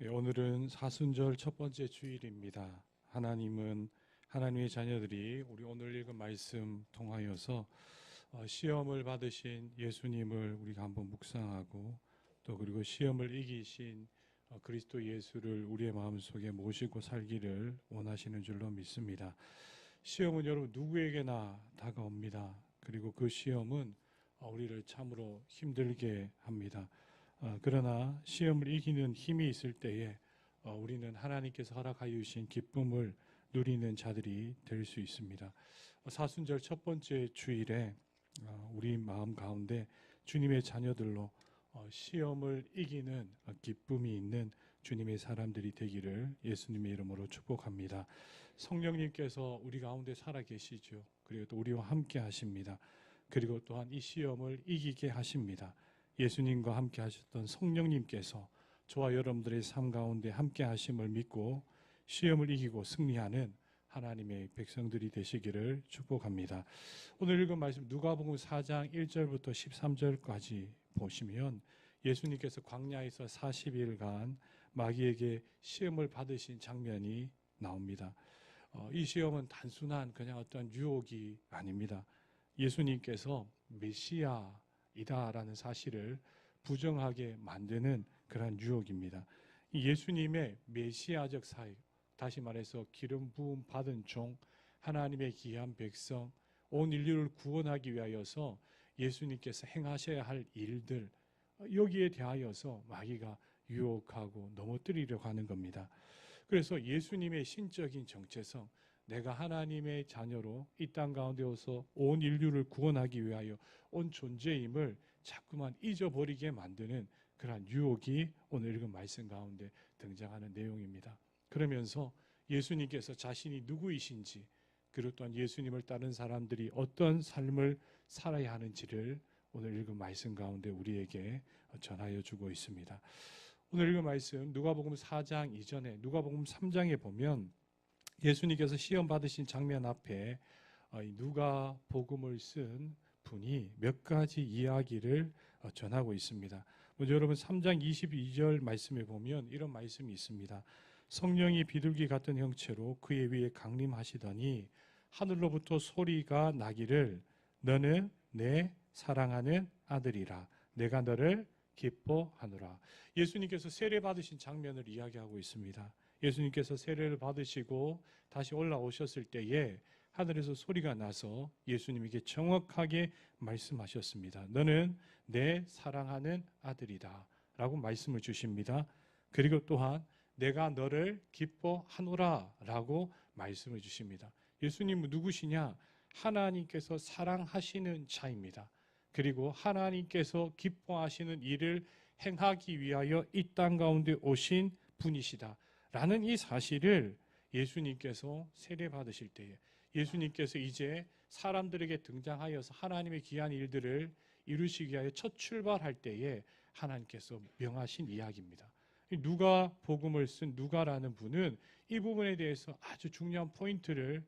오늘은 사순절 첫 번째 주일입니다. 하나님은 하나님의 자녀들이 우리 오늘 읽은 말씀 통하여서 시험을 받으신 예수님을 우리가 한번 묵상하고 또 그리고 시험을 이기신 그리스도 예수를 우리의 마음속에 모시고 살기를 원하시는 줄로 믿습니다. 시험은 여러분 누구에게나 다가옵니다. 그리고 그 시험은 우리를 참으로 힘들게 합니다. 그러나 시험을 이기는 힘이 있을 때에 우리는 하나님께서 허락하여 주신 기쁨을 누리는 자들이 될 수 있습니다. 사순절 첫 번째 주일에 우리 마음 가운데 주님의 자녀들로 시험을 이기는 기쁨이 있는 주님의 사람들이 되기를 예수님의 이름으로 축복합니다. 성령님께서 우리 가운데 살아 계시죠. 그리고 또 우리와 함께 하십니다. 그리고 또한 이 시험을 이기게 하십니다. 예수님과 함께 하셨던 성령님께서 저와 여러분들의 삶 가운데 함께 하심을 믿고 시험을 이기고 승리하는 하나님의 백성들이 되시기를 축복합니다. 오늘 읽은 말씀 누가복음 4장 1절부터 13절까지 보시면 예수님께서 광야에서 40일간 마귀에게 시험을 받으신 장면이 나옵니다. 이 시험은 단순한 그냥 어떤 유혹이 아닙니다. 예수님께서 메시아이다라는 사실을 부정하게 만드는 그런 유혹입니다. 예수님의 메시아적 사역, 다시 말해서 기름 부음 받은 종, 하나님의 귀한 백성, 온 인류를 구원하기 위하여서 예수님께서 행하셔야 할 일들, 여기에 대하여서 마귀가 유혹하고 넘어뜨리려고 하는 겁니다. 그래서 예수님의 신적인 정체성, 내가 하나님의 자녀로 이 땅 가운데 오서 온 인류를 구원하기 위하여 온 존재임을 자꾸만 잊어버리게 만드는 그러한 유혹이 오늘 읽은 말씀 가운데 등장하는 내용입니다. 그러면서 예수님께서 자신이 누구이신지, 그리고 또한 예수님을 따른 사람들이 어떤 삶을 살아야 하는지를 오늘 읽은 말씀 가운데 우리에게 전하여 주고 있습니다. 오늘 읽은 말씀 누가복음 4장 이전에 누가복음 3장에 보면 예수님께서 시험 받으신 장면 앞에 누가복음을 쓴 분이 몇 가지 이야기를 전하고 있습니다. 먼저 여러분 3장 22절 말씀에 보면 이런 말씀이 있습니다. 성령이 비둘기 같은 형체로 그의 위에 강림하시더니 하늘로부터 소리가 나기를 너는 내 사랑하는 아들이라 내가 너를 기뻐하노라. 예수님께서 세례 받으신 장면을 이야기하고 있습니다. 예수님께서 세례를 받으시고 다시 올라오셨을 때에 하늘에서 소리가 나서 예수님에게 정확하게 말씀하셨습니다. 너는 내 사랑하는 아들이다 라고 말씀을 주십니다. 그리고 또한 내가 너를 기뻐하노라 라고 말씀을 주십니다. 예수님은 누구시냐? 하나님께서 사랑하시는 자입니다. 그리고 하나님께서 기뻐하시는 일을 행하기 위하여 이 땅 가운데 오신 분이시다 라는 이 사실을 예수님께서 세례 받으실 때에 예수님께서 이제 사람들에게 등장하여서 하나님의 귀한 일들을 이루시기 위하여 첫 출발할 때에 하나님께서 명하신 이야기입니다. 누가복음을 쓴 누가라는 분은 이 부분에 대해서 아주 중요한 포인트를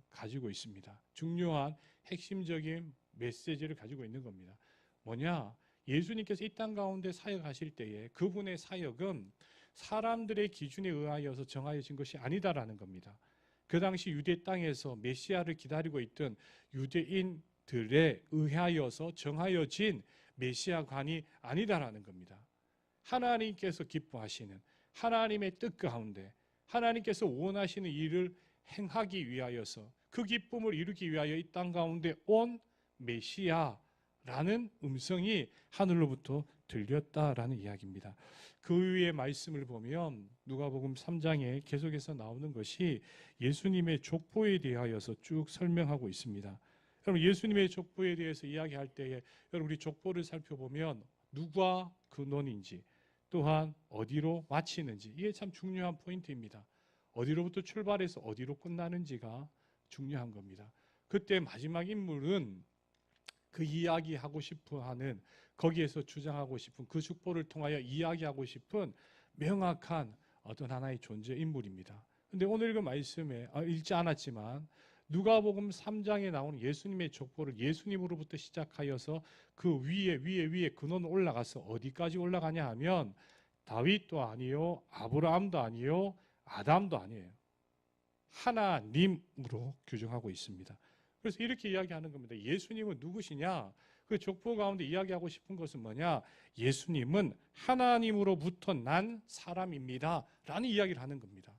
가지고 있습니다. 중요한 핵심적인 메시지를 가지고 있는 겁니다. 뭐냐? 예수님께서 이 땅 가운데 사역하실 때에 그분의 사역은 사람들의 기준에 의하여서 정하여진 것이 아니다라는 겁니다. 그 당시 유대 땅에서 메시아를 기다리고 있던 유대인들에 의하여서 정하여진 메시아관이 아니다라는 겁니다. 하나님께서 기뻐하시는 하나님의 뜻 가운데 하나님께서 원하시는 일을 행하기 위하여서 그 기쁨을 이루기 위하여 이 땅 가운데 온 메시아라는 음성이 하늘로부터 들렸다라는 이야기입니다. 그 위의 말씀을 보면 누가복음 3장에 계속해서 나오는 것이 예수님의 족보에 대하여서 쭉 설명하고 있습니다. 여러분 예수님의 족보에 대해서 이야기할 때에 여러분 우리 족보를 살펴보면 누가 근원인지 또한 어디로 마치는지 이게 참 중요한 포인트입니다. 어디로부터 출발해서 어디로 끝나는지가 중요한 겁니다. 그때 마지막 인물은 그 이야기하고 싶어 하는 거기에서 주장하고 싶은 그 족보를 통하여 이야기하고 싶은 명확한 어떤 하나의 존재 인물입니다. 그런데 오늘 그 말씀에 읽지 않았지만 누가복음 3장에 나오는 예수님의 족보를 예수님으로부터 시작하여서 그 위에 근원 올라가서 어디까지 올라가냐 하면 다윗도 아니요, 아브라함도 아니요, 아담도 아니에요. 하나님으로 규정하고 있습니다. 그래서 이렇게 이야기하는 겁니다. 예수님은 누구시냐? 그 족보 가운데 이야기하고 싶은 것은 뭐냐? 예수님은 하나님으로부터 난 사람입니다 라는 이야기를 하는 겁니다.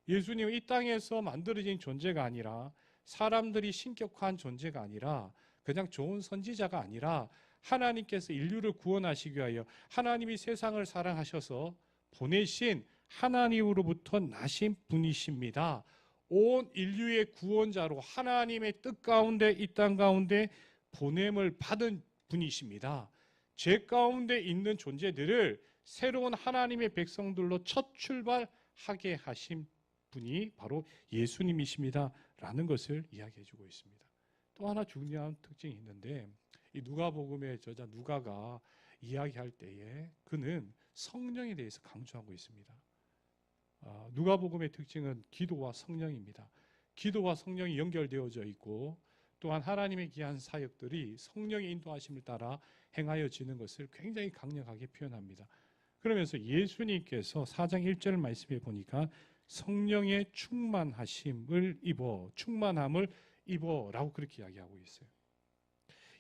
예수님은 이 땅에서 만들어진 존재가 아니라, 사람들이 신격화한 존재가 아니라, 그냥 좋은 선지자가 아니라 하나님께서 인류를 구원하시기 위하여 하나님이 세상을 사랑하셔서 보내신 하나님으로부터 나신 분이십니다. 온 인류의 구원자로 하나님의 뜻 가운데, 이 땅 가운데 보냄을 받은 분이십니다. 죄 가운데 있는 존재들을 새로운 하나님의 백성들로 첫 출발하게 하신 분이 바로 예수님이십니다 라는 것을 이야기해 주고 있습니다. 또 하나 중요한 특징이 있는데, 이 누가복음의 저자 누가가 이야기할 때에 그는 성령에 대해서 강조하고 있습니다. 누가복음의 특징은 기도와 성령입니다. 기도와 성령이 연결되어져 있고, 또한 하나님의 귀한 사역들이 성령의 인도하심을 따라 행하여지는 것을 굉장히 강력하게 표현합니다. 그러면서 예수님께서 4장 1절 말씀에 보니까 성령의 충만함을 입어 라고 그렇게 이야기하고 있어요.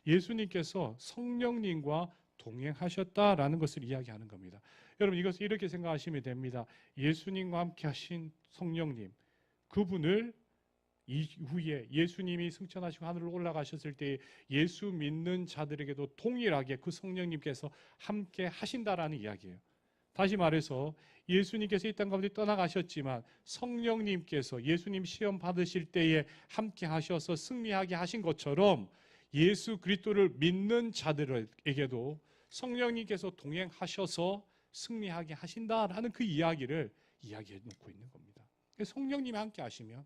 예수님께서 성령님과 동행하셨다라는 것을 이야기하는 겁니다. 여러분, 이것을 이렇게 생각하시면 됩니다. 예수님과 함께 하신 성령님, 그분을 이후에 예수님이 승천하시고 하늘로 올라가셨을 때 예수 믿는 자들에게도 동일하게 그 성령님께서 함께 하신다라는 이야기예요. 다시 말해서 예수님께서 이 땅 가운데 떠나가셨지만 성령님께서 예수님 시험 받으실 때에 함께 하셔서 승리하게 하신 것처럼 예수 그리스도를 믿는 자들에게도 성령님께서 동행하셔서 승리하게 하신다라는 그 이야기를 이야기해 놓고 있는 겁니다. 성령님이 함께 하시면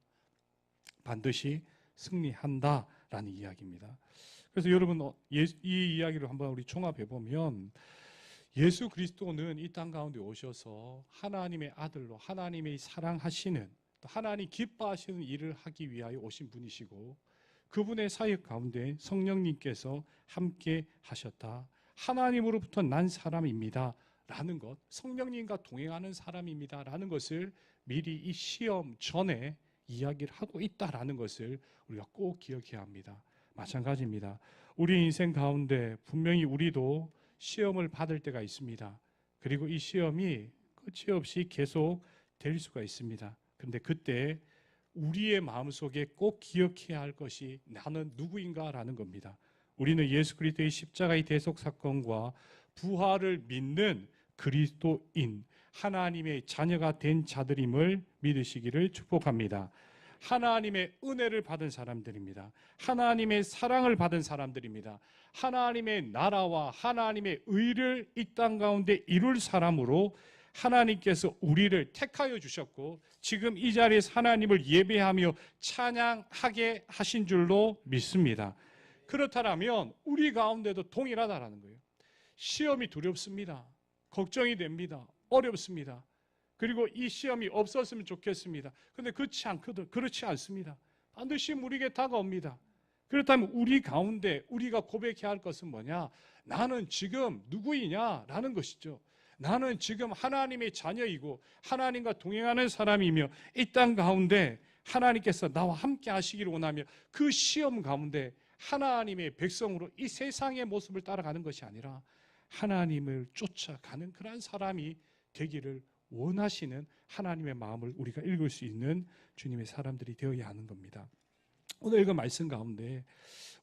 반드시 승리한다라는 이야기입니다. 그래서 여러분, 이 이야기를 한번 우리 종합해 보면 예수 그리스도는 이 땅 가운데 오셔서 하나님의 아들로 하나님의 사랑하시는, 또 하나님 기뻐하시는 일을 하기 위하여 오신 분이시고, 그분의 사역 가운데 성령님께서 함께 하셨다. 하나님으로부터 난 사람입니다 라는 것, 성령님과 동행하는 사람입니다 라는 것을 미리 이 시험 전에 이야기를 하고 있다라는 것을 우리가 꼭 기억해야 합니다. 마찬가지입니다. 우리 인생 가운데 분명히 우리도 시험을 받을 때가 있습니다. 그리고 이 시험이 끝이 없이 계속 될 수가 있습니다. 그런데 그때 우리의 마음속에 꼭 기억해야 할 것이 나는 누구인가라는 겁니다. 우리는 예수 그리스도의 십자가의 대속 사건과 부활을 믿는 그리스도인, 하나님의 자녀가 된 자들임을 믿으시기를 축복합니다. 하나님의 은혜를 받은 사람들입니다. 하나님의 사랑을 받은 사람들입니다. 하나님의 나라와 하나님의 의를 이 땅 가운데 이룰 사람으로 하나님께서 우리를 택하여 주셨고, 지금 이 자리에서 하나님을 예배하며 찬양하게 하신 줄로 믿습니다. 그렇다면 우리 가운데도 동일하다라는 거예요. 시험이 두렵습니다. 걱정이 됩니다. 어렵습니다. 그리고 이 시험이 없었으면 좋겠습니다. 그런데 그렇지 않습니다. 반드시 우리에게 다가옵니다. 그렇다면 우리 가운데 우리가 고백해야 할 것은 뭐냐? 나는 지금 누구이냐라는 것이죠. 나는 지금 하나님의 자녀이고 하나님과 동행하는 사람이며 이 땅 가운데 하나님께서 나와 함께 하시기를 원하며 그 시험 가운데 하나님의 백성으로 이 세상의 모습을 따라가는 것이 아니라 하나님을 쫓아가는 그러한 사람이 되기를 원하시는 하나님의 마음을 우리가 읽을 수 있는 주님의 사람들이 되어야 하는 겁니다. 오늘 읽은 말씀 가운데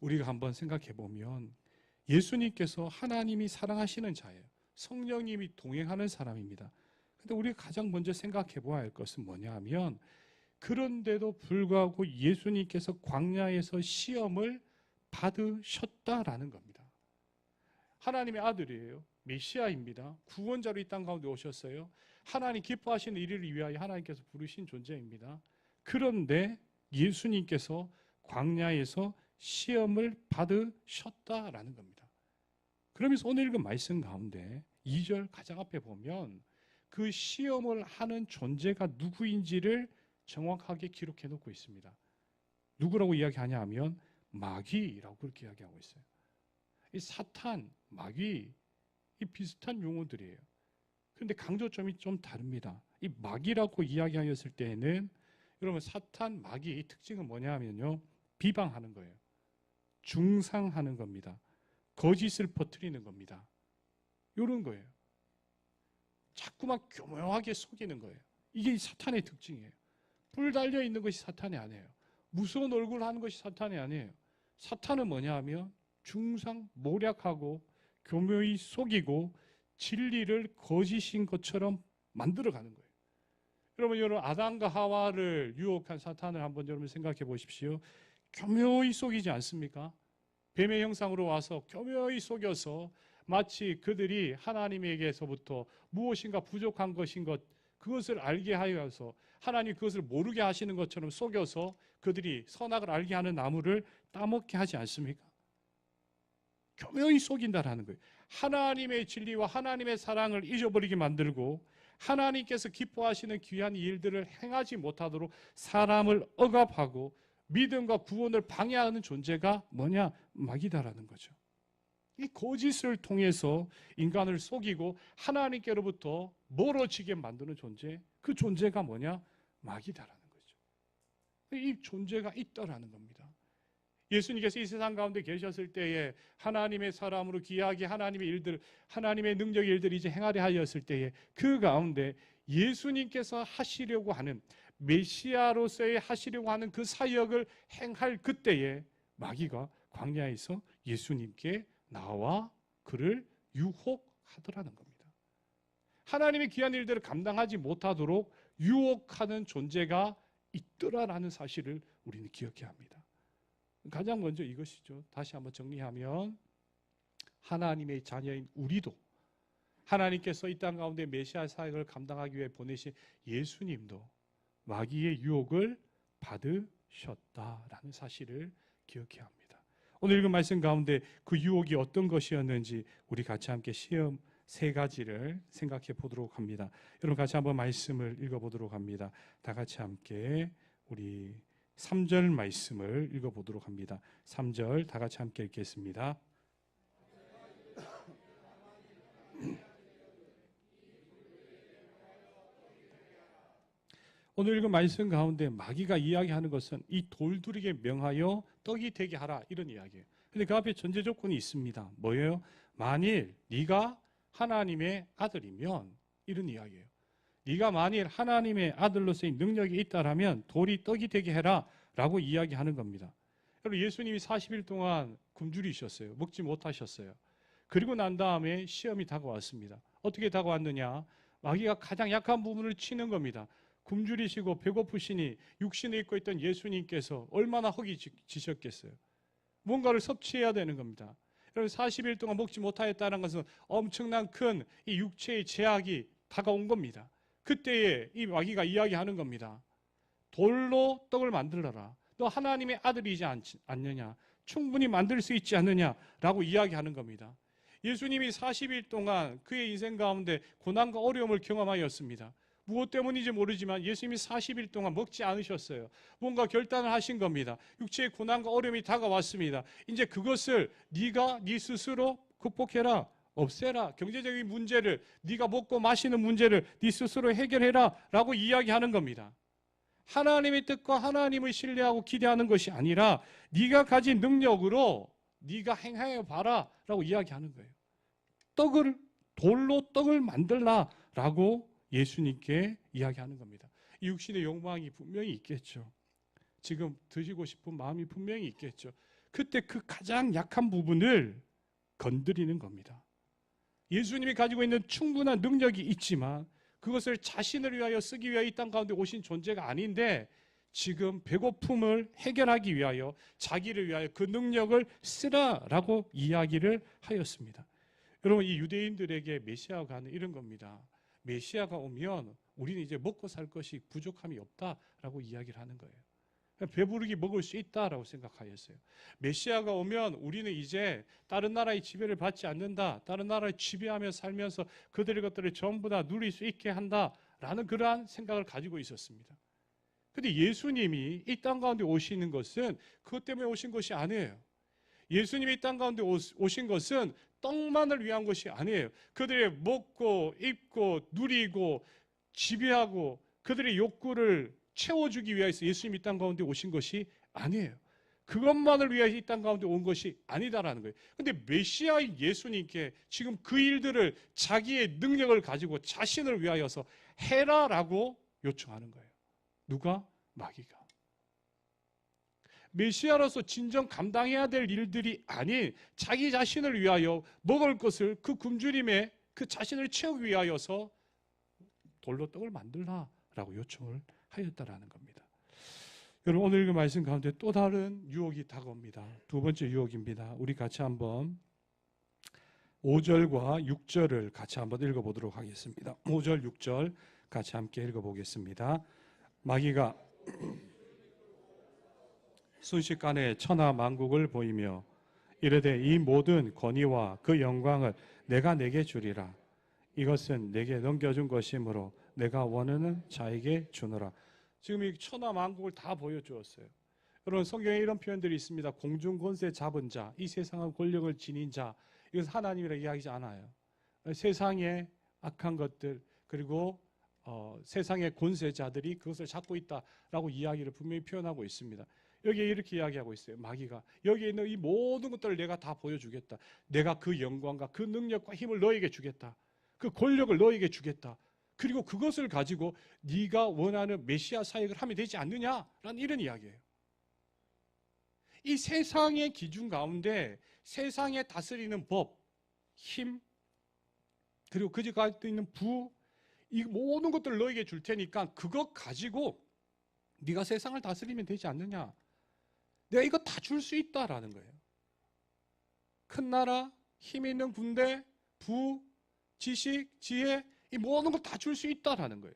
우리가 한번 생각해 보면 예수님께서 하나님이 사랑하시는 자예요. 성령님이 동행하는 사람입니다. 그런데 우리가 가장 먼저 생각해 보아야 할 것은 뭐냐 하면, 그런데도 불구하고 예수님께서 광야에서 시험을 받으셨다라는 겁니다. 하나님의 아들이에요. 메시아입니다. 구원자로 이 땅 가운데 오셨어요. 하나님 기뻐하시는 일을 위하여 하나님께서 부르신 존재입니다. 그런데 예수님께서 광야에서 시험을 받으셨다라는 겁니다. 그러면서 오늘 읽은 말씀 가운데 2절 가장 앞에 보면 그 시험을 하는 존재가 누구인지를 정확하게 기록해 놓고 있습니다. 누구라고 이야기하냐 하면 마귀라고 그렇게 이야기하고 있어요. 이 사탄, 마귀, 이 비슷한 용어들이에요. 그런데 강조점이 좀 다릅니다. 이 마귀라고 이야기하였을 때에는 여러분 사탄 마귀의 특징은 뭐냐 하면요, 비방하는 거예요. 중상하는 겁니다. 거짓을 퍼뜨리는 겁니다. 이런 거예요. 자꾸만 교묘하게 속이는 거예요. 이게 사탄의 특징이에요. 불 달려 있는 것이 사탄이 아니에요. 무서운 얼굴 하는 것이 사탄이 아니에요. 사탄은 뭐냐 하면 중상 모략하고 교묘히 속이고 진리를 거짓인 것처럼 만들어가는 거예요. 여러분 아담과 하와를 유혹한 사탄을 한번 여러분 생각해 보십시오. 교묘히 속이지 않습니까? 뱀의 형상으로 와서 교묘히 속여서 마치 그들이 하나님에게서부터 무엇인가 부족한 것인 것, 그것을 알게 하여서 하나님 그것을 모르게 하시는 것처럼 속여서 그들이 선악을 알게 하는 나무를 따먹게 하지 않습니까? 교묘히 속인다라는 거예요. 하나님의 진리와 하나님의 사랑을 잊어버리게 만들고 하나님께서 기뻐하시는 귀한 일들을 행하지 못하도록 사람을 억압하고 믿음과 구원을 방해하는 존재가 뭐냐? 마귀다라는 거죠. 이 거짓을 통해서 인간을 속이고 하나님께로부터 멀어지게 만드는 존재, 그 존재가 뭐냐? 마귀다라는 거죠. 이 존재가 있다라는 겁니다. 예수님께서 이 세상 가운데 계셨을 때에 하나님의 사람으로 귀하게 하나님의 일들, 하나님의 능력의 일들을 이제 행하려 하였을 때에 그 가운데 예수님께서 하시려고 하는 메시아로서의 하시려고 하는 그 사역을 행할 그때에 마귀가 광야에서 예수님께 나와 그를 유혹하더라는 겁니다. 하나님의 귀한 일들을 감당하지 못하도록 유혹하는 존재가 있더라라는 사실을 우리는 기억해야 합니다. 가장 먼저 이것이죠. 다시 한번 정리하면 하나님의 자녀인 우리도 하나님께서 이 땅 가운데 메시아 사역을 감당하기 위해 보내신 예수님도 마귀의 유혹을 받으셨다라는 사실을 기억해야 합니다. 오늘 읽은 말씀 가운데 그 유혹이 어떤 것이었는지 우리 같이 함께 시험 세 가지를 생각해 보도록 합니다. 여러분 같이 한번 말씀을 읽어보도록 합니다. 다 같이 함께 우리 3절 말씀을 읽어보도록 합니다. 3절 다 같이 함께 읽겠습니다. 오늘 읽은 말씀 가운데 마귀가 이야기하는 것은 이 돌두리게 명하여 떡이 되게 하라 이런 이야기예요. 그런데 그 앞에 전제 조건이 있습니다. 뭐예요? 만일 네가 하나님의 아들이면 이런 이야기예요. 네가 만일 하나님의 아들로서의 능력이 있다라면 돌이 떡이 되게 해라 라고 이야기하는 겁니다. 여러분 예수님이 40일 동안 굶주리셨어요. 먹지 못하셨어요. 그리고 난 다음에 시험이 다가왔습니다. 어떻게 다가왔느냐? 마귀가 가장 약한 부분을 치는 겁니다. 굶주리시고 배고프시니 육신에 입고 있던 예수님께서 얼마나 허기지셨겠어요. 뭔가를 섭취해야 되는 겁니다. 여러분 40일 동안 먹지 못하였다는 것은 엄청난 큰 이 육체의 제약이 다가온 겁니다. 그때에 이 마귀가 이야기하는 겁니다. 돌로 떡을 만들어라. 너 하나님의 아들이지 않느냐? 충분히 만들 수 있지 않느냐라고 이야기하는 겁니다. 예수님이 40일 동안 그의 인생 가운데 고난과 어려움을 경험하였습니다. 무엇 때문인지 모르지만 예수님이 40일 동안 먹지 않으셨어요. 뭔가 결단을 하신 겁니다. 육체의 고난과 어려움이 다가왔습니다. 이제 그것을 네가 네 스스로 극복해라. 없애라. 경제적인 문제를, 네가 먹고 마시는 문제를 네 스스로 해결해라 라고 이야기하는 겁니다. 하나님의 뜻과 하나님을 신뢰하고 기대하는 것이 아니라 네가 가진 능력으로 네가 행하여 봐라 라고 이야기하는 거예요. 돌로 떡을 만들라 라고 예수님께 이야기하는 겁니다. 이 육신의 욕망이 분명히 있겠죠. 지금 드시고 싶은 마음이 분명히 있겠죠. 그때 그 가장 약한 부분을 건드리는 겁니다. 예수님이 가지고 있는 충분한 능력이 있지만 그것을 자신을 위하여 쓰기 위하여 이 땅 가운데 오신 존재가 아닌데 지금 배고픔을 해결하기 위하여 자기를 위하여 그 능력을 쓰라라고 이야기를 하였습니다. 여러분 이 유대인들에게 메시아가 하는 이런 겁니다. 메시아가 오면 우리는 이제 먹고 살 것이 부족함이 없다라고 이야기를 하는 거예요. 배부르게 먹을 수 있다라고 생각하였어요. 메시아가 오면 우리는 이제 다른 나라의 지배를 받지 않는다. 다른 나라를 지배하며 살면서 그들의 것들을 전부 다 누릴 수 있게 한다라는 그러한 생각을 가지고 있었습니다. 그런데 예수님이 이 땅 가운데 오시는 것은 그것 때문에 오신 것이 아니에요. 예수님이 이 땅 가운데 오신 것은 떡만을 위한 것이 아니에요. 그들의 먹고 입고 누리고 지배하고 그들의 욕구를 채워주기 위해서 예수님이 이 땅 가운데 오신 것이 아니에요. 그것만을 위해 이 땅 가운데 온 것이 아니다라는 거예요. 근데 메시아인 예수님께 지금 그 일들을 자기의 능력을 가지고 자신을 위하여서 해라라고 요청하는 거예요. 누가? 마귀가. 메시아로서 진정 감당해야 될 일들이 아닌 자기 자신을 위하여 먹을 것을 그 굶주림에 그 자신을 채우기 위하여서 돌로 떡을 만들라라고 요청을 하였다라는 겁니다. 여러분, 오늘 그 말씀 가운데 또 다른 유혹이 다가옵니다. 두 번째 유혹입니다. 우리 같이 한번 5절과 6절을 같이 한번 읽어보도록 하겠습니다. 5절, 6절 같이 함께 읽어보겠습니다. 마귀가 순식간에 천하 만국을 보이며 이르되 이 모든 권위와 그 영광을 내가 내게 주리라. 이것은 내게 넘겨준 것이므로 내가 원하는 자에게 주노라. 지금 이 천하 만국을 다 보여주었어요. 여러분, 성경에 이런 표현들이 있습니다. 공중 권세 잡은 자, 이 세상의 권력을 지닌 자. 이것은 하나님이라 이야기하지 않아요. 세상의 악한 것들, 그리고 세상의 권세자들이 그것을 잡고 있다라고 이야기를 분명히 표현하고 있습니다. 여기에 이렇게 이야기하고 있어요. 마귀가 여기에 있는 이 모든 것들을 내가 다 보여주겠다. 내가 그 영광과 그 능력과 힘을 너에게 주겠다. 그 권력을 너에게 주겠다. 그리고 그것을 가지고 네가 원하는 메시아 사역을 하면 되지 않느냐라는 이런 이야기예요. 이 세상의 기준 가운데 세상에 다스리는 법, 힘, 그리고 그저 가지고 있는 부, 이 모든 것들을 너에게 줄 테니까 그것 가지고 네가 세상을 다스리면 되지 않느냐. 내가 이거 다 줄 수 있다라는 거예요. 큰 나라, 힘 있는 군대, 부, 지식, 지혜, 이 모든 걸 다 줄 수 있다라는 거예요.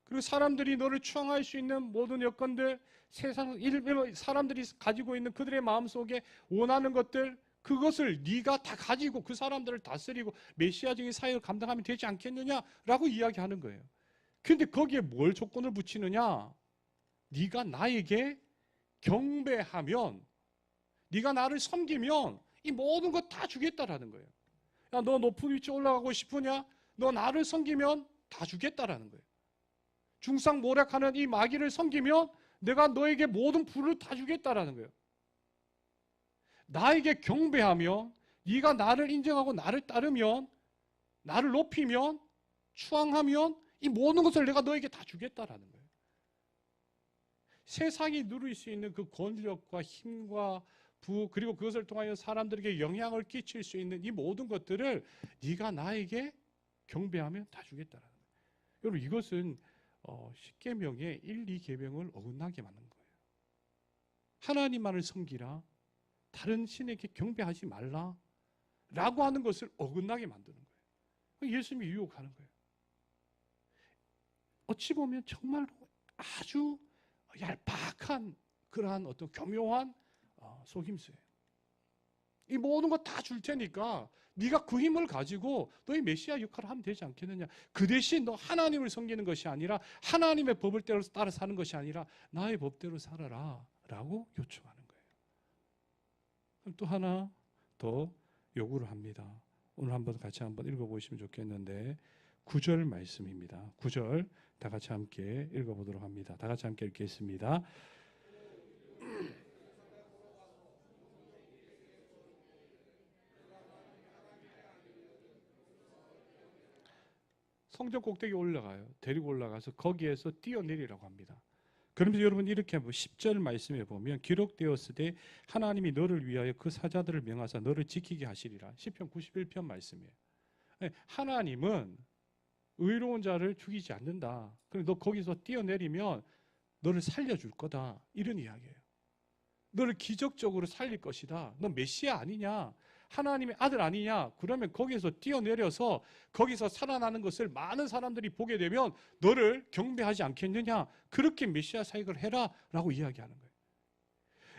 그리고 사람들이 너를 추앙할 수 있는 모든 여건들, 세상 사람들이 가지고 있는 그들의 마음속에 원하는 것들, 그것을 네가 다 가지고 그 사람들을 다스리고 메시아적인 사역을 감당하면 되지 않겠느냐라고 이야기하는 거예요. 그런데 거기에 뭘 조건을 붙이느냐? 네가 나에게 경배하면, 네가 나를 섬기면 이 모든 것 다 주겠다라는 거예요. 야, 너 높은 위치에 올라가고 싶으냐? 너 나를 섬기면 다 주겠다라는 거예요. 중상모략하는 이 마귀를 섬기면 내가 너에게 모든 부를 다 주겠다라는 거예요. 나에게 경배하면, 네가 나를 인정하고 나를 따르면, 나를 높이면, 추앙하면 이 모든 것을 내가 너에게 다 주겠다라는 거예요. 세상이 누릴 수 있는 그 권력과 힘과 부, 그리고 그것을 통하여 사람들에게 영향을 끼칠 수 있는 이 모든 것들을 네가 나에게 경배하면 다 주겠다라는 거예요. 여러분, 이것은 10계명의 1, 2계명을 어긋나게 만든 거예요. 하나님만을 섬기라, 다른 신에게 경배하지 말라 라고 하는 것을 어긋나게 만드는 거예요. 예수님이 유혹하는 거예요. 어찌 보면 정말로 아주 얄팍한 그러한 어떤 교묘한 속임수예요. 이 모든 거 다 줄 테니까 네가 그 힘을 가지고 너희 메시아 역할을 하면 되지 않겠느냐. 그 대신 너 하나님을 섬기는 것이 아니라 하나님의 법을 따라 사는 것이 아니라 나의 법대로 살아라 라고 요청하는 거예요. 그럼 또 하나 더 요구를 합니다. 오늘 한번 같이 한번 읽어보시면 좋겠는데 9절 말씀입니다. 9절 다 같이 함께 읽어보도록 합니다. 다 같이 함께 읽겠습니다. 성전 꼭대기에 올라가요. 데리고 올라가서 거기에서 뛰어내리라고 합니다. 그러면서 여러분 이렇게 10절 말씀에 보면 기록되었을 때 하나님이 너를 위하여 그 사자들을 명하사 너를 지키게 하시리라. 시편 91편 말씀이에요. 하나님은 의로운 자를 죽이지 않는다. 그럼 너 거기서 뛰어내리면 너를 살려줄 거다. 이런 이야기예요. 너를 기적적으로 살릴 것이다. 너 메시아 아니냐? 하나님의 아들 아니냐? 그러면 거기에서 뛰어내려서 거기서 살아나는 것을 많은 사람들이 보게 되면 너를 경배하지 않겠느냐? 그렇게 메시아 사역을 해라 라고 이야기하는 거예요.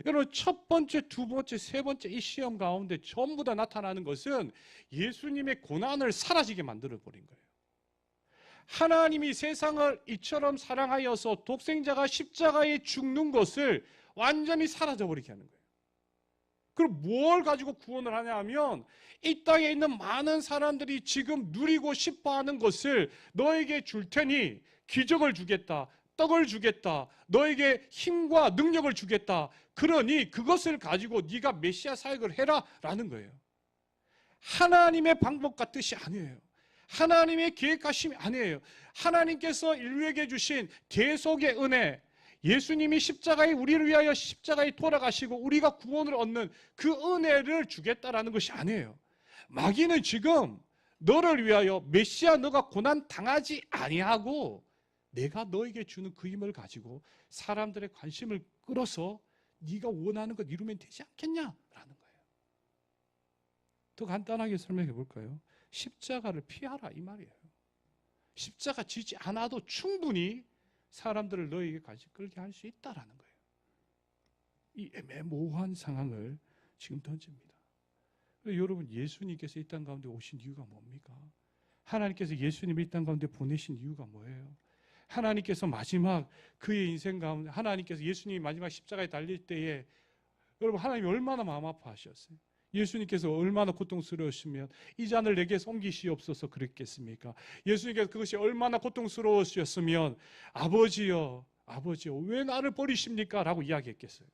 여러분, 첫 번째, 두 번째, 세 번째 이 시험 가운데 전부 다 나타나는 것은 예수님의 고난을 사라지게 만들어버린 거예요. 하나님이 세상을 이처럼 사랑하여서 독생자가 십자가에 죽는 것을 완전히 사라져버리게 하는 거예요. 그럼 뭘 가지고 구원을 하냐 하면 이 땅에 있는 많은 사람들이 지금 누리고 싶어하는 것을 너에게 줄 테니 기적을 주겠다, 떡을 주겠다, 너에게 힘과 능력을 주겠다. 그러니 그것을 가지고 네가 메시아 사역을 해라 라는 거예요. 하나님의 방법과 뜻이 아니에요. 하나님의 계획하심이 아니에요. 하나님께서 인류에게 주신 대속의 은혜, 예수님이 십자가에 우리를 위하여 십자가에 돌아가시고 우리가 구원을 얻는 그 은혜를 주겠다라는 것이 아니에요. 마귀는 지금 너를 위하여 메시아 너가 고난 당하지 아니하고 내가 너에게 주는 그 힘을 가지고 사람들의 관심을 끌어서 네가 원하는 것 이루면 되지 않겠냐라는 거예요. 더 간단하게 설명해 볼까요? 십자가를 피하라 이 말이에요. 십자가 지지 않아도 충분히 사람들을 너에게 관심 끌게 할 수 있다라는 거예요. 이 애매모호한 상황을 지금 던집니다. 여러분, 예수님께서 이 땅 가운데 오신 이유가 뭡니까? 하나님께서 예수님을 이 땅 가운데 보내신 이유가 뭐예요? 하나님께서 마지막 그의 인생 가운데 하나님께서 예수님이 마지막 십자가에 달릴 때에 여러분 하나님이 얼마나 마음 아파하셨어요? 예수님께서 얼마나 고통스러우시면 이 잔을 내게서 옮기시옵소서 그랬겠습니까? 예수님께서 그것이 얼마나 고통스러우셨으면 아버지여 왜 나를 버리십니까? 라고 이야기했겠어요.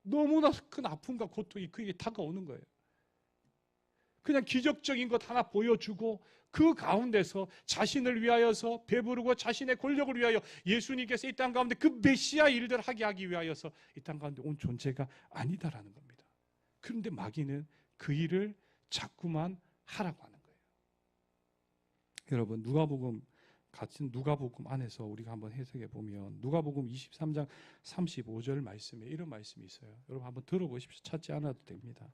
너무나 큰 아픔과 고통이 그에게 다가오는 거예요. 그냥 기적적인 것 하나 보여주고 그 가운데서 자신을 위하여서 배부르고 자신의 권력을 위하여 예수님께서 이 땅 가운데 그 메시아 일들을 하게 하기 위하여서 이 땅 가운데 온 존재가 아니다라는 겁니다. 그런데 마귀는 그 일을 자꾸만 하라고 하는 거예요. 여러분, 누가복음 같은 누가복음 안에서 우리가 한번 해석해 보면 누가복음 23장 35절 말씀에 이런 말씀이 있어요. 여러분 한번 들어보십시오. 찾지 않아도 됩니다.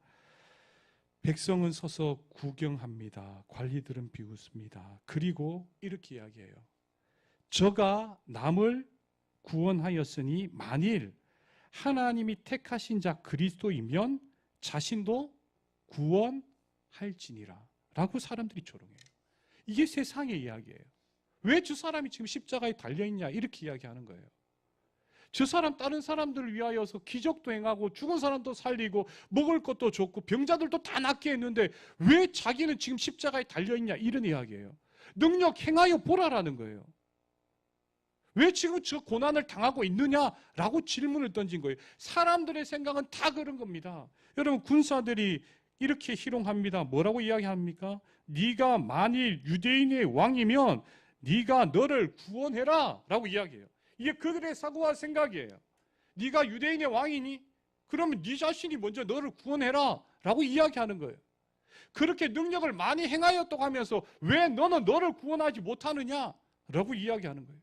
백성은 서서 구경합니다. 관리들은 비웃습니다. 그리고 이렇게 이야기해요. 저가 남을 구원하였으니 만일 하나님이 택하신 자 그리스도이면 자신도 구원할지니라 라고 사람들이 조롱해요. 이게 세상의 이야기예요. 왜 저 사람이 지금 십자가에 달려있냐 이렇게 이야기하는 거예요. 저 사람 다른 사람들을 위하여서 기적도 행하고 죽은 사람도 살리고 먹을 것도 줬고 병자들도 다 낫게 했는데 왜 자기는 지금 십자가에 달려있냐 이런 이야기예요. 능력 행하여 보라라는 거예요. 왜 지금 저 고난을 당하고 있느냐라고 질문을 던진 거예요. 사람들의 생각은 다 그런 겁니다. 여러분 군사들이 이렇게 희롱합니다. 뭐라고 이야기합니까? 네가 만일 유대인의 왕이면 네가 너를 구원해라 라고 이야기해요. 이게 그들의 사고와 생각이에요. 네가 유대인의 왕이니? 그러면 네 자신이 먼저 너를 구원해라 라고 이야기하는 거예요. 그렇게 능력을 많이 행하였다고 하면서 왜 너는 너를 구원하지 못하느냐 라고 이야기하는 거예요.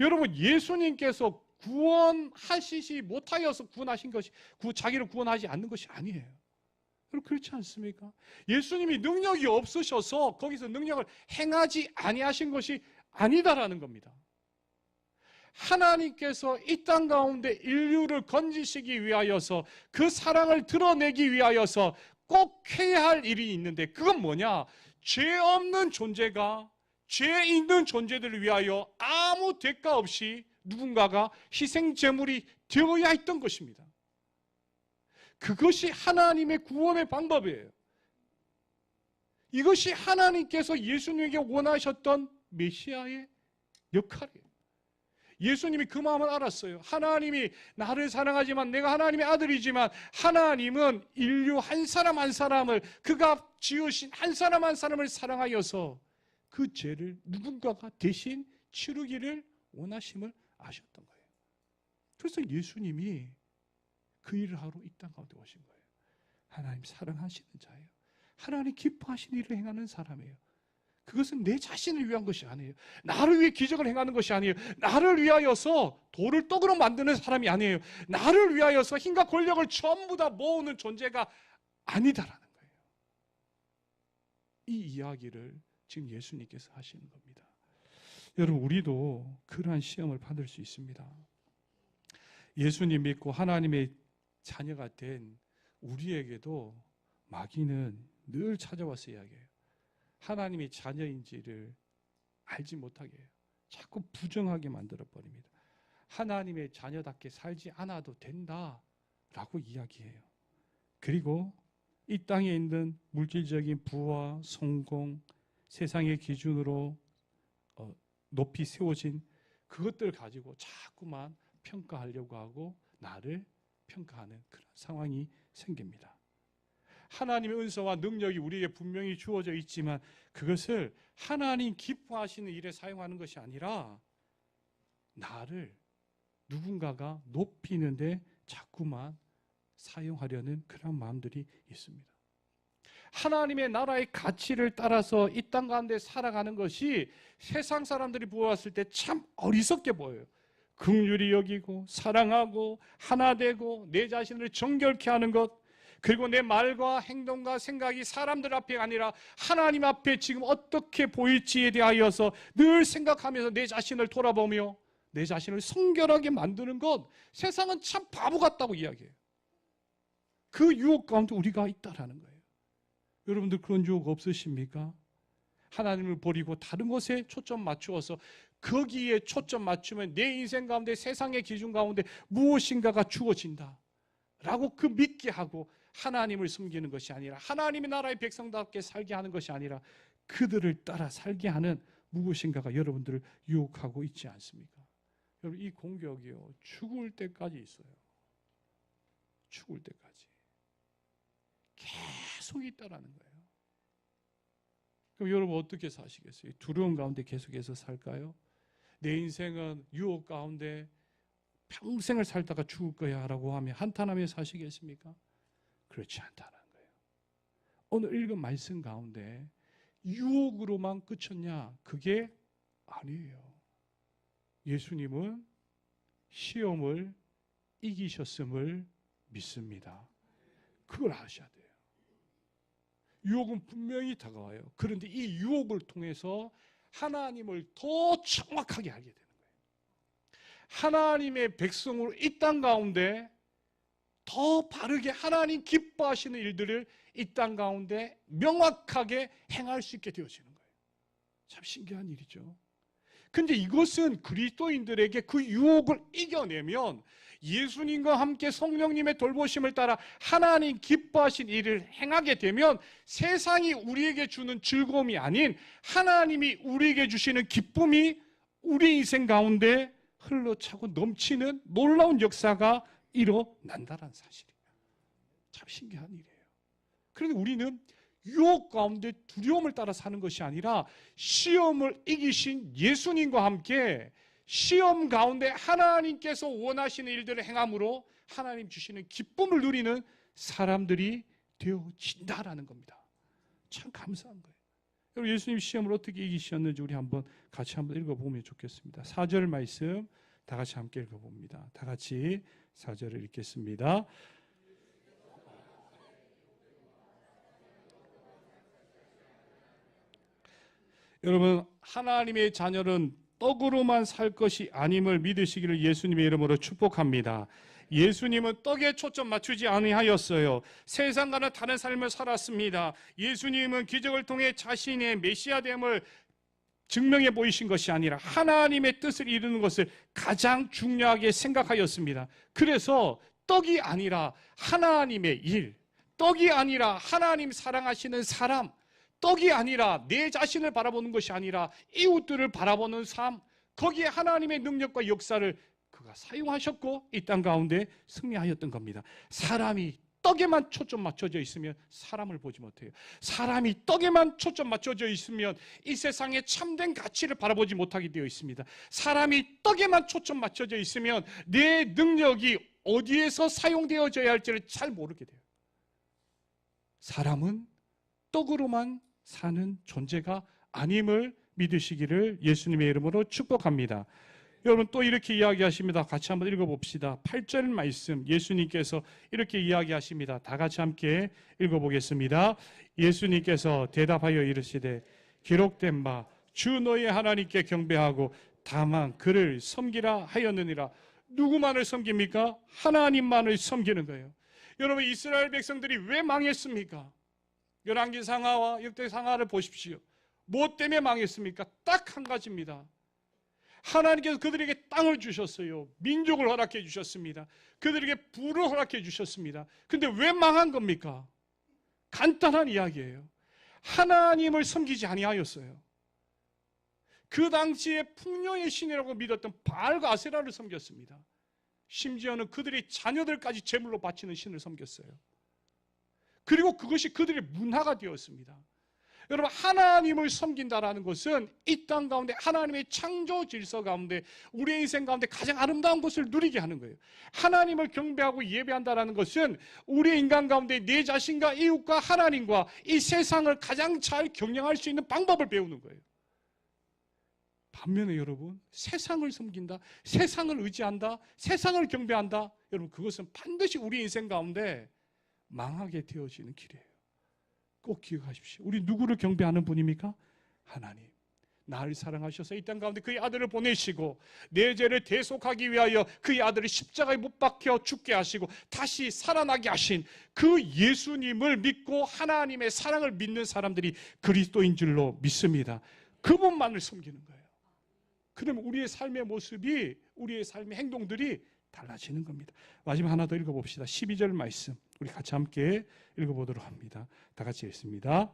여러분, 예수님께서 구원하시지 못하여서 구원하신 것이 자기를 구원하지 않는 것이 아니에요. 여러분, 그렇지 않습니까? 예수님이 능력이 없으셔서 거기서 능력을 행하지 아니하신 것이 아니다라는 겁니다. 하나님께서 이 땅 가운데 인류를 건지시기 위하여서 그 사랑을 드러내기 위하여서 꼭 해야 할 일이 있는데 그건 뭐냐? 죄 없는 존재가 죄 있는 존재들을 위하여 아무 대가 없이 누군가가 희생 제물이 되어야 했던 것입니다. 그것이 하나님의 구원의 방법이에요. 이것이 하나님께서 예수님에게 원하셨던 메시아의 역할이에요. 예수님이 그 마음을 알았어요. 하나님이 나를 사랑하지만 내가 하나님의 아들이지만 하나님은 인류 한 사람 한 사람을 그가 지으신 한 사람 한 사람을 사랑하여서 그 죄를 누군가가 대신 치르기를 원하심을 아셨던 거예요. 그래서 예수님이 그 일을 하러 이 땅 가운데 오신 거예요. 하나님 사랑하시는 자예요. 하나님 기뻐하시는 일을 행하는 사람이에요. 그것은 내 자신을 위한 것이 아니에요. 나를 위해 기적을 행하는 것이 아니에요. 나를 위하여서 돌을 떡으로 만드는 사람이 아니에요. 나를 위하여서 힘과 권력을 전부 다 모으는 존재가 아니다라는 거예요. 이 이야기를 지금 예수님께서 하시는 겁니다. 여러분, 우리도 그러한 시험을 받을 수 있습니다. 예수님 믿고 하나님의 자녀가 된 우리에게도 마귀는 늘 찾아와서 이야기해요. 하나님의 자녀인지를 알지 못하게 해요. 자꾸 부정하게 만들어버립니다. 하나님의 자녀답게 살지 않아도 된다라고 이야기해요. 그리고 이 땅에 있는 물질적인 부와 성공, 세상의 기준으로 높이 세워진 그것들을 가지고 자꾸만 평가하려고 하고 나를 평가하는 그런 상황이 생깁니다. 하나님의 은사와 능력이 우리에게 분명히 주어져 있지만 그것을 하나님 기뻐하시는 일에 사용하는 것이 아니라 나를 누군가가 높이는데 자꾸만 사용하려는 그런 마음들이 있습니다. 하나님의 나라의 가치를 따라서 이 땅 가운데 살아가는 것이 세상 사람들이 보았을 때 참 어리석게 보여요. 긍휼히 여기고 사랑하고 하나 되고 내 자신을 정결케 하는 것, 그리고 내 말과 행동과 생각이 사람들 앞에 아니라 하나님 앞에 지금 어떻게 보일지에 대하여서 늘 생각하면서 내 자신을 돌아보며 내 자신을 성결하게 만드는 것, 세상은 참 바보 같다고 이야기해요. 그 유혹 가운데 우리가 있다라는 거예요. 여러분들 그런 유혹 없으십니까? 하나님을 버리고 다른 것에 초점 맞추어서 거기에 초점 맞추면 내 인생 가운데 세상의 기준 가운데 무엇인가가 주어진다 라고 그 믿게 하고 하나님을 섬기는 것이 아니라 하나님의 나라의 백성답게 살게 하는 것이 아니라 그들을 따라 살게 하는 무엇인가가 여러분들을 유혹하고 있지 않습니까? 여러분 이 공격이요 죽을 때까지 있어요. 죽을 때까지 계속 있다라는 거예요. 그럼 여러분 어떻게 사시겠어요? 두려움 가운데 계속해서 살까요? 내 인생은 유혹 가운데 평생을 살다가 죽을 거야 라고 하면 한탄하며 사시겠습니까? 그렇지 않다는 거예요. 오늘 읽은 말씀 가운데 유혹으로만 그쳤냐? 그게 아니에요. 예수님은 시험을 이기셨음을 믿습니다. 그걸 아셔야 돼요. 유혹은 분명히 다가와요. 그런데 이 유혹을 통해서 하나님을 더 정확하게 알게 되는 거예요. 하나님의 백성으로 이 땅 가운데 더 바르게 하나님 기뻐하시는 일들을 이 땅 가운데 명확하게 행할 수 있게 되어지는 거예요. 참 신기한 일이죠. 근데 이것은 그리스도인들에게 그 유혹을 이겨내면 예수님과 함께 성령님의 돌보심을 따라 하나님 기뻐하신 일을 행하게 되면 세상이 우리에게 주는 즐거움이 아닌 하나님이 우리에게 주시는 기쁨이 우리 인생 가운데 흘러차고 넘치는 놀라운 역사가 일어난다는 사실이에요. 참 신기한 일이에요. 그런데 우리는 유혹 가운데 두려움을 따라 사는 것이 아니라 시험을 이기신 예수님과 함께 시험 가운데 하나님께서 원하시는 일들을 행함으로 하나님 주시는 기쁨을 누리는 사람들이 되어진다라는 겁니다. 참 감사한 거예요. 여러분 예수님 시험을 어떻게 이기셨는지 우리 같이 한번 읽어보면 좋겠습니다. 4절 말씀 다 같이 함께 읽어봅니다. 다 같이 4절을 읽겠습니다. 여러분 하나님의 자녀는 떡으로만 살 것이 아님을 믿으시기를 예수님의 이름으로 축복합니다. 예수님은 떡에 초점 맞추지 아니하였어요. 세상과는 다른 삶을 살았습니다. 예수님은 기적을 통해 자신의 메시아됨을 증명해 보이신 것이 아니라 하나님의 뜻을 이루는 것을 가장 중요하게 생각하였습니다. 그래서 떡이 아니라 하나님의 일, 떡이 아니라 하나님 사랑하시는 사람, 떡이 아니라 내 자신을 바라보는 것이 아니라 이웃들을 바라보는 삶, 거기에 하나님의 능력과 역사를 그가 사용하셨고 이 땅 가운데 승리하였던 겁니다. 사람이 떡에만 초점 맞춰져 있으면 사람을 보지 못해요. 사람이 떡에만 초점 맞춰져 있으면 이 세상의 참된 가치를 바라보지 못하게 되어 있습니다. 사람이 떡에만 초점 맞춰져 있으면 내 능력이 어디에서 사용되어져야 할지를 잘 모르게 돼요. 사람은 떡으로만 사는 존재가 아님을 믿으시기를 예수님의 이름으로 축복합니다. 여러분 또 이렇게 이야기하십니다. 같이 한번 읽어봅시다. 8절 말씀 예수님께서 이렇게 이야기하십니다. 다 같이 함께 읽어보겠습니다. 예수님께서 대답하여 이르시되 기록된 바 주 너희 하나님께 경배하고 다만 그를 섬기라 하였느니라. 누구만을 섬깁니까? 하나님만을 섬기는 거예요. 여러분 이스라엘 백성들이 왜 망했습니까? 열왕기상하와 역대상하를 보십시오. 무엇 때문에 망했습니까? 딱 한 가지입니다. 하나님께서 그들에게 땅을 주셨어요. 민족을 허락해 주셨습니다. 그들에게 부를 허락해 주셨습니다. 근데 왜 망한 겁니까? 간단한 이야기예요. 하나님을 섬기지 아니하였어요. 그 당시에 풍요의 신이라고 믿었던 바알과 아세라를 섬겼습니다. 심지어는 그들의 자녀들까지 제물로 바치는 신을 섬겼어요. 그리고 그것이 그들의 문화가 되었습니다. 여러분, 하나님을 섬긴다라는 것은 이 땅 가운데 하나님의 창조 질서 가운데 우리의 인생 가운데 가장 아름다운 것을 누리게 하는 거예요. 하나님을 경배하고 예배한다라는 것은 우리 인간 가운데 내 자신과 이웃과 하나님과 이 세상을 가장 잘 경영할 수 있는 방법을 배우는 거예요. 반면에 여러분, 세상을 섬긴다, 세상을 의지한다, 세상을 경배한다, 여러분, 그것은 반드시 우리 인생 가운데 망하게 되어지는 길이에요. 꼭 기억하십시오. 우리 누구를 경배하는 분입니까? 하나님. 나를 사랑하셔서 이 땅 가운데 그의 아들을 보내시고 내 죄를 대속하기 위하여 그의 아들을 십자가에 못 박혀 죽게 하시고 다시 살아나게 하신 그 예수님을 믿고 하나님의 사랑을 믿는 사람들이 그리스도인 줄로 믿습니다. 그분만을 섬기는 거예요. 그러면 우리의 삶의 모습이, 우리의 삶의 행동들이 달라지는 겁니다. 마지막 하나 더 읽어봅시다. 12절 말씀 우리 같이 함께 읽어보도록 합니다. 다 같이 읽습니다.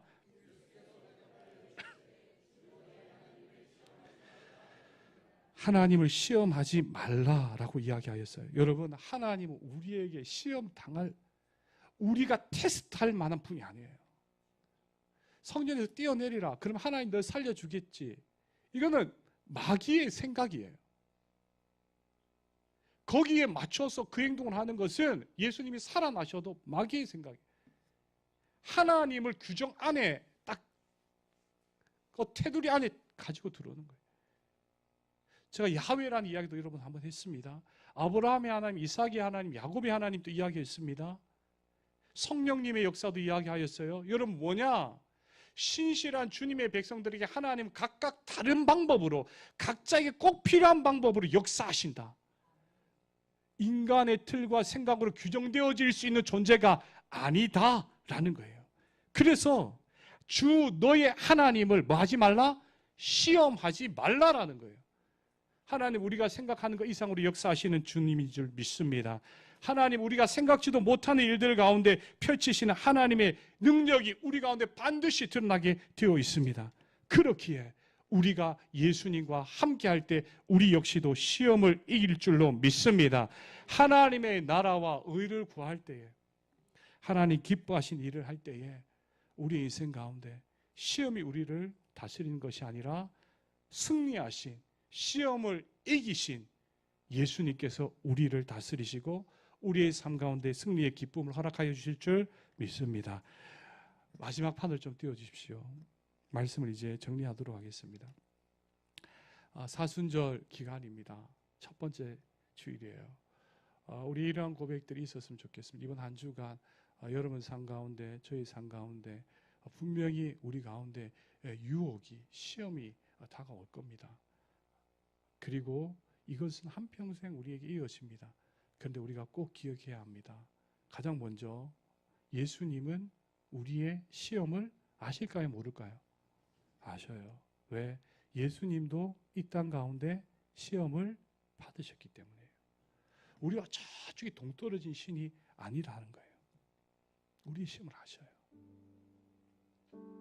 하나님을 시험하지 말라라고 이야기하였어요. 여러분, 하나님은 우리에게 시험 당할, 우리가 테스트할 만한 분이 아니에요. 성전에서 뛰어내리라, 그럼 하나님 널 살려주겠지. 이거는 마귀의 생각이에요. 거기에 맞춰서 그 행동을 하는 것은 예수님이 살아나셔도 마귀의 생각이에요. 하나님을 규정 안에 딱 그 테두리 안에 가지고 들어오는 거예요. 제가 야훼라는 이야기도 여러분 한번 했습니다. 아브라함의 하나님, 이삭의 하나님, 야곱의 하나님도 이야기했습니다. 성령님의 역사도 이야기하였어요. 여러분, 뭐냐? 신실한 주님의 백성들에게 하나님 각각 다른 방법으로, 각자에게 꼭 필요한 방법으로 역사하신다. 인간의 틀과 생각으로 규정되어질 수 있는 존재가 아니다라는 거예요. 그래서 주 너의 하나님을 뭐 하지 말라? 시험하지 말라라는 거예요. 하나님, 우리가 생각하는 것 이상으로 역사하시는 주님인 줄 믿습니다. 하나님, 우리가 생각지도 못하는 일들 가운데 펼치시는 하나님의 능력이 우리 가운데 반드시 드러나게 되어 있습니다. 그렇기에 우리가 예수님과 함께할 때 우리 역시도 시험을 이길 줄로 믿습니다. 하나님의 나라와 의를 구할 때에, 하나님 기뻐하신 일을 할 때에 우리 인생 가운데 시험이 우리를 다스리는 것이 아니라 승리하신, 시험을 이기신 예수님께서 우리를 다스리시고 우리의 삶 가운데 승리의 기쁨을 허락하여 주실 줄 믿습니다. 마지막 판을 좀 띄워주십시오. 말씀을 이제 정리하도록 하겠습니다. 사순절 기간입니다. 첫 번째 주일이에요. 우리 이러한 고백들이 있었으면 좋겠습니다. 이번 한 주간 여러분 삶 가운데, 저희 삶 가운데 분명히 우리 가운데 유혹이, 시험이 다가올 겁니다. 그리고 이것은 한평생 우리에게 이어집니다. 그런데 우리가 꼭 기억해야 합니다. 가장 먼저 예수님은 우리의 시험을 아실까요? 모를까요? 아셔요. 왜? 예수님도 이 땅 가운데 시험을 받으셨기 때문에요. 우리와 저쪽에 동떨어진 신이 아니라는 거예요. 우리 시험을 아셔요.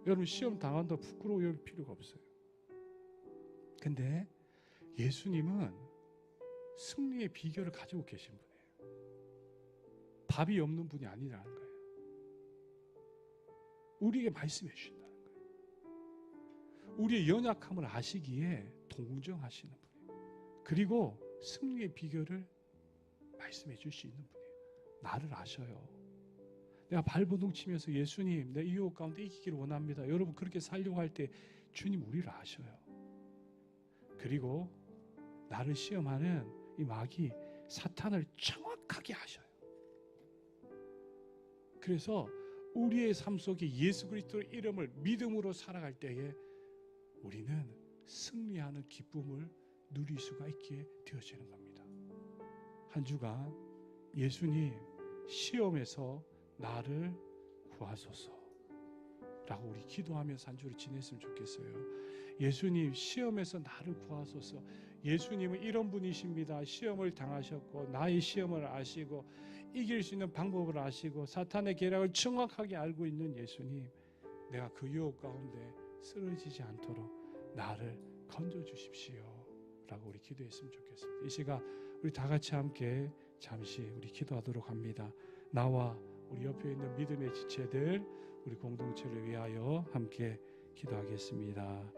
여러분, 시험 당한다고 부끄러워할 필요가 없어요. 근데 예수님은 승리의 비결을 가지고 계신 분이에요. 답이 없는 분이 아니라는 거예요. 우리에게 말씀해 주신다는 거예요. 우리의 연약함을 아시기에 동정하시는 분이에요. 그리고 승리의 비결을 말씀해 줄 수 있는 분이에요. 나를 아셔요. 내가 발버둥 치면서 예수님, 내 이웃 가운데 이기기를 원합니다. 여러분, 그렇게 살려고 할 때 주님 우리를 아셔요. 그리고 나를 시험하는 이 마귀 사탄을 정확하게 아셔요. 그래서 우리의 삶 속에 예수 그리스도의 이름을 믿음으로 살아갈 때에 우리는 승리하는 기쁨을 누릴 수가 있게 되어지는 겁니다. 한 주간 예수님, 시험에서 나를 구하소서. 라고 우리 기도하면서 한 주를 지냈으면 좋겠어요. 예수님, 시험에서 나를 구하소서. 예수님은 이런 분이십니다. 시험을 당하셨고 나의 시험을 아시고 이길 수 있는 방법을 아시고 사탄의 계략을 정확하게 알고 있는 예수님, 내가 그 유혹 가운데 쓰러지지 않도록 나를 건져주십시오 라고 우리 기도했으면 좋겠습니다. 이 시간 우리 다 같이 함께 잠시 우리 기도하도록 합니다. 나와 우리 옆에 있는 믿음의 지체들, 우리 공동체를 위하여 함께 기도하겠습니다.